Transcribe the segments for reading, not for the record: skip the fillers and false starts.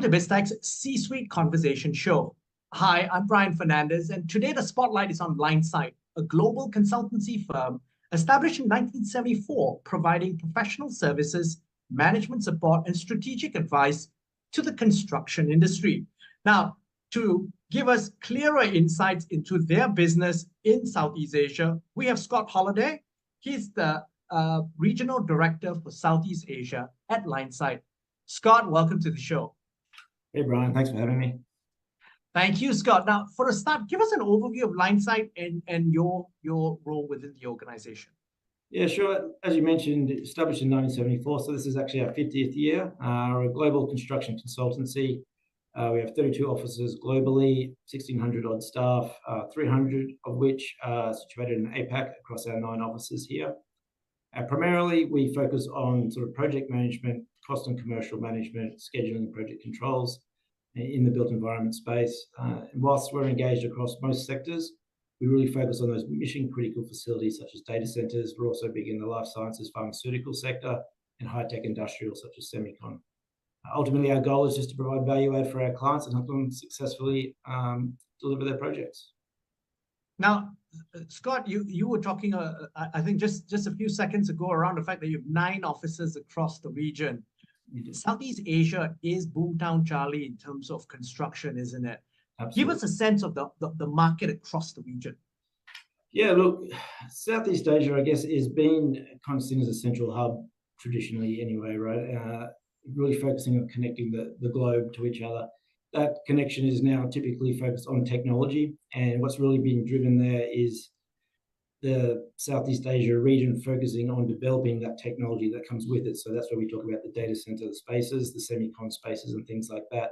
to Biztech's C-Suite Conversation Show. Hi, I'm Brian Fernandez, and today the spotlight is on Linesight, a global consultancy firm established in 1974, providing professional services, management support, and strategic advice to the construction industry. Now, to give us clearer insights into their business in Southeast Asia, we have Scott Halyday. He's the Regional Director for Southeast Asia at Linesight. Scott, welcome to the show. Hey, Brian. Thanks for having me. Thank you, Scott. Now, for a start, give us an overview of Linesight and your role within the organization. Yeah, sure. As you mentioned, established in 1974, so this is actually our 50th year. We're a global construction consultancy. We have 32 offices globally, 1,600 odd staff, 300 of which are situated in APAC across our 9 offices here. Primarily, we focus on sort of project management, cost and commercial management, scheduling, project controls in the built environment space. And whilst we're engaged across most sectors, we really focus on those mission critical facilities such as data centers. We're also big in the life sciences, pharmaceutical sector, and high-tech industrial such as semicon. Ultimately, our goal is just to provide value add for our clients and help them successfully deliver their projects. Now, Scott, you were talking, I think just a few seconds ago around the fact that you have 9 offices across the region. Southeast Asia is boomtown Charlie in terms of construction, isn't it? Absolutely. Give us a sense of the market across the region. Yeah, look, Southeast Asia, I guess, is being kind of seen as a central hub traditionally anyway, right? Really focusing on connecting the globe to each other. That connection is now typically focused on technology, and what's really being driven there is the Southeast Asia region focusing on developing that technology that comes with it. So that's where we talk about the data center spaces, the semicon spaces, and things like that.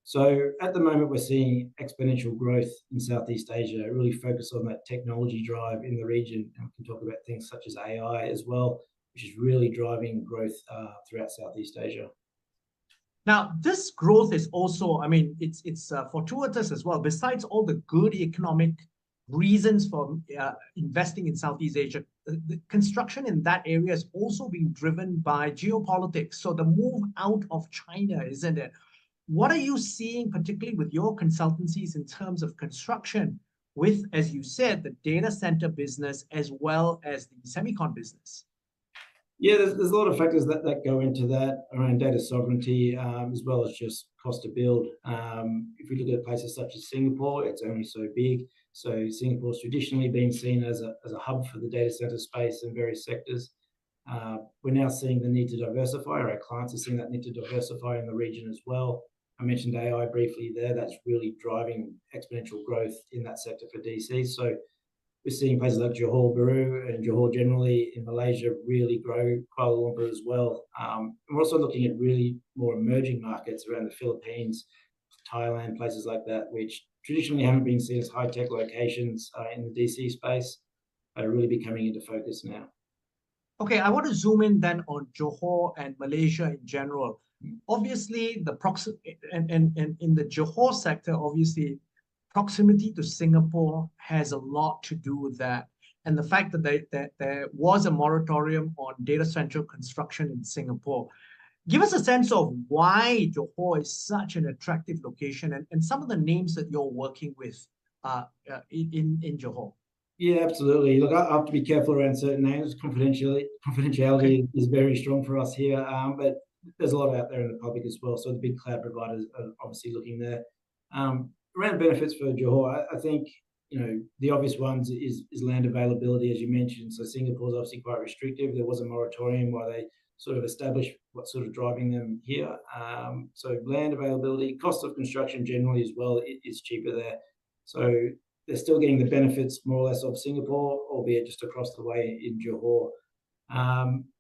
So at the moment, we're seeing exponential growth in Southeast Asia, really focus on that technology drive in the region. And we can talk about things such as AI as well, which is really driving growth throughout Southeast Asia. Now, this growth is also, I mean, it's fortuitous as well. Besides all the good economic reasons for investing in Southeast Asia, the construction in that area is also being driven by geopolitics. So the move out of China, isn't it? What are you seeing, particularly with your consultancies, in terms of construction with, as you said, the data center business as well as the semicon business? Yeah, there's a lot of factors that go into that around data sovereignty, as well as just cost to build. If we look at places such as Singapore, it's only so big. So Singapore's traditionally been seen as a hub for the data center space in various sectors. We're now seeing the need to diversify, or our clients are seeing that need to diversify in the region as well. I mentioned AI briefly there. That's really driving exponential growth in that sector for DC. So we're seeing places like Johor Bahru and Johor generally in Malaysia really grow, Kuala Lumpur as well. And we're also looking at really more emerging markets around the Philippines, Thailand, places like that, which traditionally haven't been seen as high-tech locations in the DC space, are really becoming into focus now. Okay, I want to zoom in then on Johor and Malaysia in general. Obviously, and in the Johor sector, obviously, proximity to Singapore has a lot to do with that. And the fact that there was a moratorium on data center construction in Singapore. Give us a sense of why Johor is such an attractive location and some of the names that you're working with in Johor. Yeah, absolutely. Look, I have to be careful around certain names. Confidentiality is very strong for us here, but there's a lot out there in the public as well. So the big cloud providers are obviously looking there. Around benefits for Johor, I think the obvious ones is land availability, as you mentioned. So Singapore is obviously quite restrictive. There was a moratorium while they sort of established what's sort of driving them here. So land availability, cost of construction generally as well is cheaper there. So they're still getting the benefits more or less of Singapore, albeit just across the way in Johor.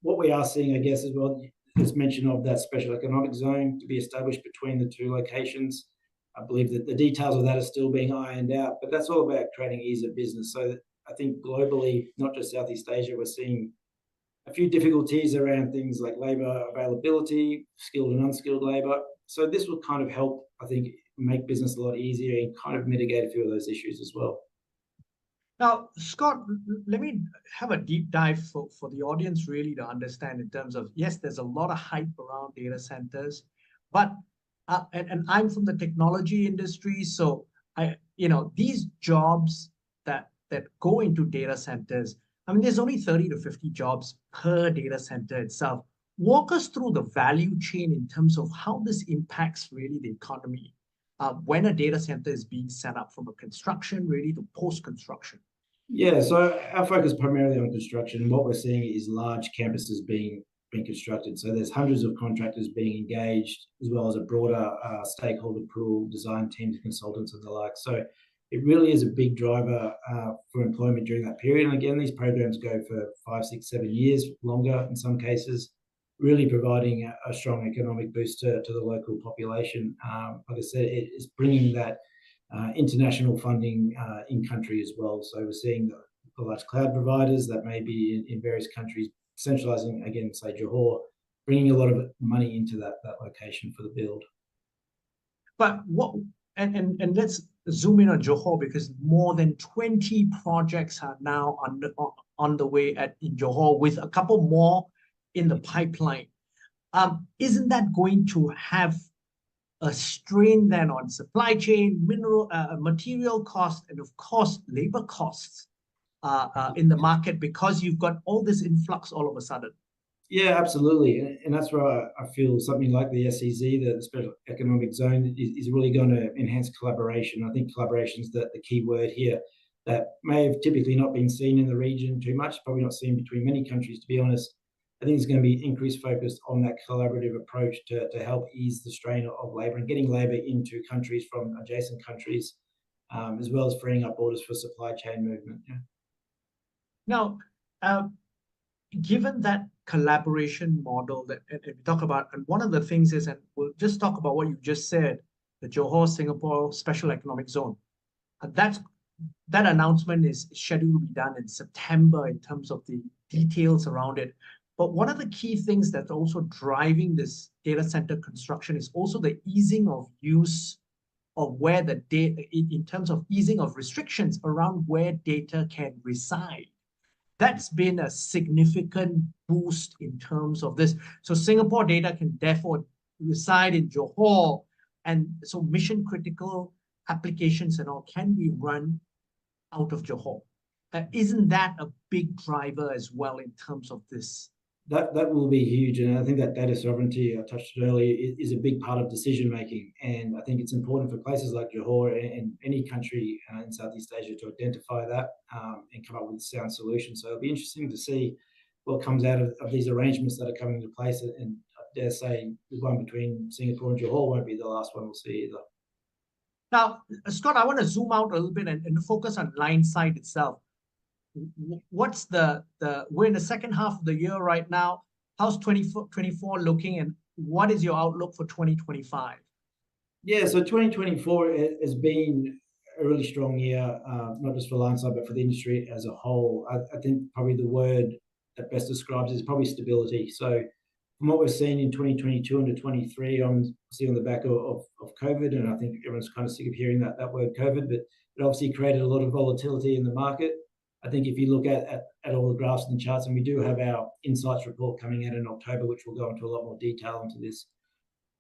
What we are seeing, I guess, as well, is mention of that special economic zone to be established between the 2 locations. I believe that the details of that are still being ironed out, but that's all about creating ease of business. So I think globally, not just Southeast Asia, we're seeing a few difficulties around things like labour availability, skilled and unskilled labour. So this will kind of help, I think, make business a lot easier and kind of mitigate a few of those issues as well. Now, Scott, let me have a deep dive for the audience really to understand in terms of, yes, there's a lot of hype around data centers, but and I'm from the technology industry, so these jobs that go into data centers. I mean, there's only 30 to 50 jobs per data center itself. Walk us through the value chain in terms of how this impacts really the economy when a data center is being set up from a construction really to post-construction. Yeah, so our focus primarily on construction. What we're seeing is large campuses being constructed. So there's hundreds of contractors being engaged, as well as a broader stakeholder pool, design teams, consultants, and the like. So it really is a big driver for employment during that period. And again, these programs go for 5, 6, 7 years, longer in some cases, really providing a strong economic boost to the local population. Like I said, it's bringing that international funding in country as well. So we're seeing the large cloud providers that may be in various countries centralizing, again, say Johor, bringing a lot of money into that location for the build. But what and let's zoom in on Johor, because more than 20 projects are now on the way in Johor, with a couple more in the pipeline. Isn't that going to have a strain then on supply chain, material costs, and of course labor costs in the market, because you've got all this influx all of a sudden? Yeah, absolutely. And that's where I feel something like the SEZ, the Special Economic Zone, is really going to enhance collaboration. I think collaboration is the key word here, that may have typically not been seen in the region too much, probably not seen between many countries, to be honest. I think there's going to be increased focus on that collaborative approach to help ease the strain of labour and getting labour into countries from adjacent countries, as well as freeing up borders for supply chain movement. Yeah. Now, given that collaboration model that we talk about, and one of the things is, and we'll just talk about what you just said, the Johor Singapore Special Economic Zone. That announcement is scheduled to be done in September in terms of the details around it. But one of the key things that's also driving this data center construction is also the easing of use of where the data, in terms of easing of restrictions around where data can reside. That's been a significant boost in terms of this. So Singapore data can therefore reside in Johor, and so mission critical applications and all can be run out of Johor. Isn't that a big driver as well in terms of this? That will be huge, and I think that data sovereignty I touched on earlier is a big part of decision making, and I think it's important for places like Johor and any country in Southeast Asia to identify that and come up with sound solutions. So it'll be interesting to see what comes out of these arrangements that are coming into place, and I dare say the one between Singapore and Johor won't be the last one we'll see either. Now, Scott, I want to zoom out a little bit and focus on Linesight itself. What's we're in the second half of the year right now. How's 2024 looking, and what is your outlook for 2025? Yeah, so 2024 has been a really strong year, not just for Linesight, but for the industry as a whole. I think probably the word that best describes it is probably stability. So from what we've seen in 2022 into 23, I'm seeing on the back of COVID, and I think everyone's kind of sick of hearing that word COVID, but it obviously created a lot of volatility in the market. I think if you look at all the graphs and the charts, and we do have our insights report coming out in October, which will go into a lot more detail into this,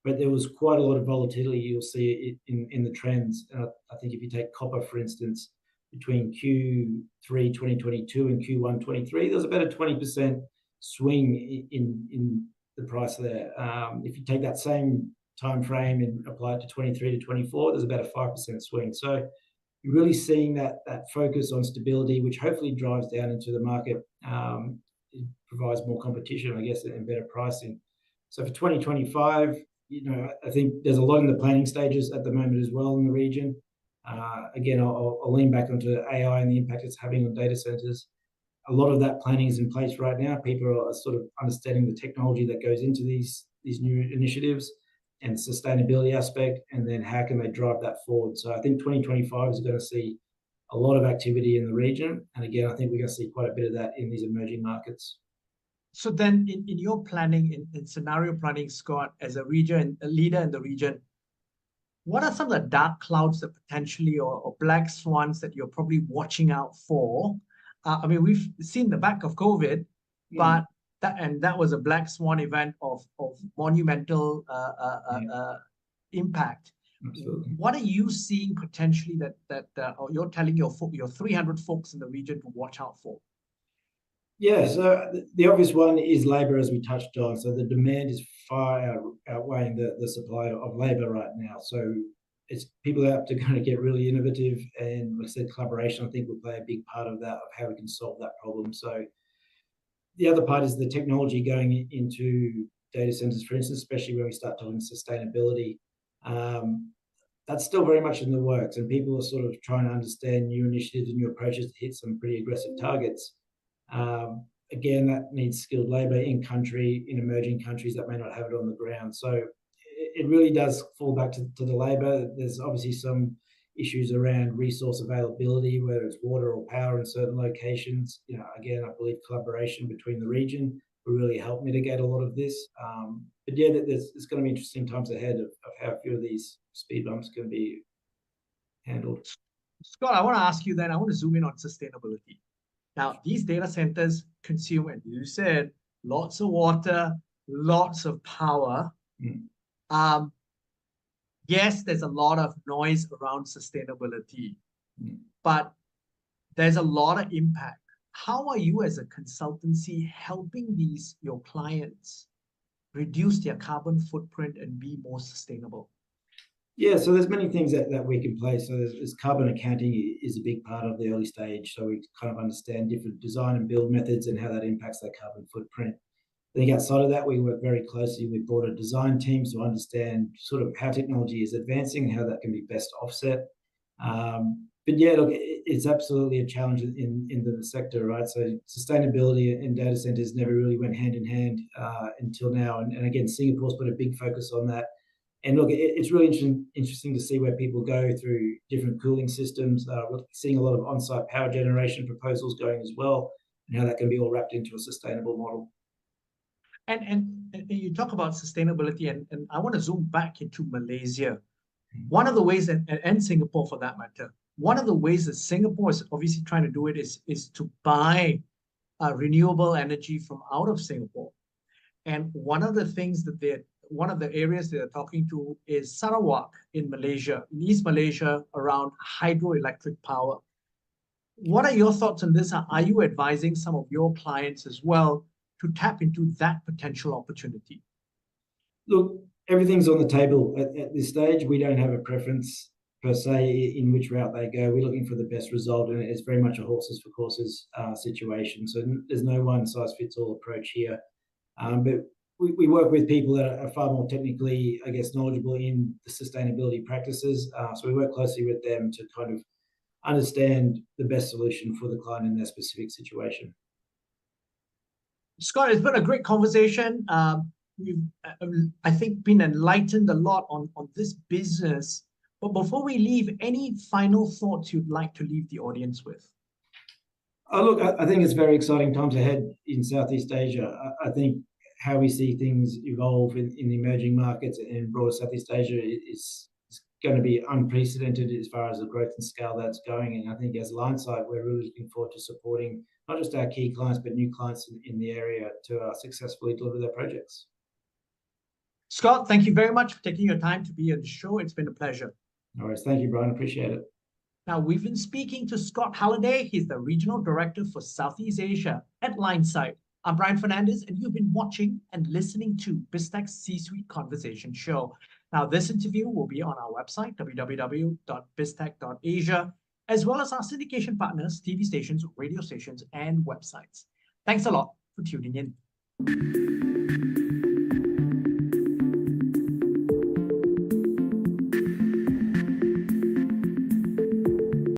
but there was quite a lot of volatility. You'll see it in the trends. And I think if you take copper, for instance, between Q3 2022 and Q1 23, there was about a 20% swing in the price there. If you take that same time frame and apply it to 23 to 24, there's about a 5% swing. So you're really seeing that focus on stability, which hopefully drives down into the market. It provides more competition, I guess, and better pricing. So for 2025, I think there's a lot in the planning stages at the moment as well in the region. Again, I'll lean back onto AI and the impact it's having on data centers. A lot of that planning is in place right now. People are sort of understanding the technology that goes into these new initiatives and sustainability aspect, and then how can they drive that forward. So I think 2025 is going to see a lot of activity in the region. And again, I think we're going to see quite a bit of that in these emerging markets. So then in your planning, in scenario planning, Scott, as a leader in the region, what are some of the dark clouds that potentially, or black swans that you're probably watching out for? I mean, we've seen the back of COVID, but that was a black swan event of monumental impact. Absolutely. What are you seeing potentially that or you're telling your 300 folks in the region to watch out for? Yeah, so the obvious one is labour, as we touched on. So the demand is far outweighing the supply of labour right now. So it's people have to kind of get really innovative, and like I said, collaboration I think will play a big part of that, of how we can solve that problem. So the other part is the technology going into data centers, for instance, especially when we start talking sustainability. That's still very much in the works, and people are sort of trying to understand new initiatives and new approaches to hit some pretty aggressive targets. Again, that needs skilled labour in country, in emerging countries that may not have it on the ground. So it really does fall back to the labour. There's obviously some issues around resource availability, whether it's water or power in certain locations. Again, I believe collaboration between the region will really help mitigate a lot of this. But yeah, it's going to be interesting times ahead of how a few of these speed bumps can be handled. Scott, I want to ask you then, I want to zoom in on sustainability. Now, these data centers consume, and you said, lots of water, lots of power. Yes, there's a lot of noise around sustainability, but there's a lot of impact. How are you as a consultancy helping your clients reduce their carbon footprint and be more sustainable? Yeah, so there's many things that we can play. So there's carbon accounting is a big part of the early stage. So we kind of understand different design and build methods and how that impacts their carbon footprint. I think outside of that, we work very closely with broader design teams to understand sort of how technology is advancing and how that can be best offset. But yeah, look, it's absolutely a challenge in the sector, right? So sustainability and data centers never really went hand in hand until now. And again, Singapore's put a big focus on that. And look, it's really interesting to see where people go through different cooling systems. We're seeing a lot of on-site power generation proposals going as well, and how that can be all wrapped into a sustainable model. And you talk about sustainability, and I want to zoom back into Malaysia. One of the ways, and Singapore for that matter, one of the ways that Singapore is obviously trying to do it is to buy renewable energy from out of Singapore. And one of the areas they're talking to is Sarawak in Malaysia, in East Malaysia, around hydroelectric power. What are your thoughts on this? Are you advising some of your clients as well to tap into that potential opportunity? Look, everything's on the table at this stage. We don't have a preference per se in which route they go. We're looking for the best result, and it's very much a horses for courses situation. So there's no one size fits all approach here. But we work with people that are far more technically, I guess, knowledgeable in the sustainability practices. So we work closely with them to kind of understand the best solution for the client in their specific situation. Scott, it's been a great conversation. We've, I think, been enlightened a lot on this business. But before we leave, any final thoughts you'd like to leave the audience with? Look, I think it's very exciting times ahead in Southeast Asia. I think how we see things evolve in the emerging markets and broader Southeast Asia is going to be unprecedented as far as the growth and scale that's going. And I think as Linesight, we're really looking forward to supporting not just our key clients, but new clients in the area to successfully deliver their projects. Scott, thank you very much for taking your time to be on the show. It's been a pleasure. All right. Thank you, Brian. Appreciate it. Now, we've been speaking to Scott Halyday. He's the Regional Director for Southeast Asia at Linesight. I'm Brian Fernandez, and you've been watching and listening to Biztech's C-Suite Conversation Show. Now, this interview will be on our website, www.biztech.asia, as well as our syndication partners, TV stations, radio stations, and websites. Thanks a lot for tuning in.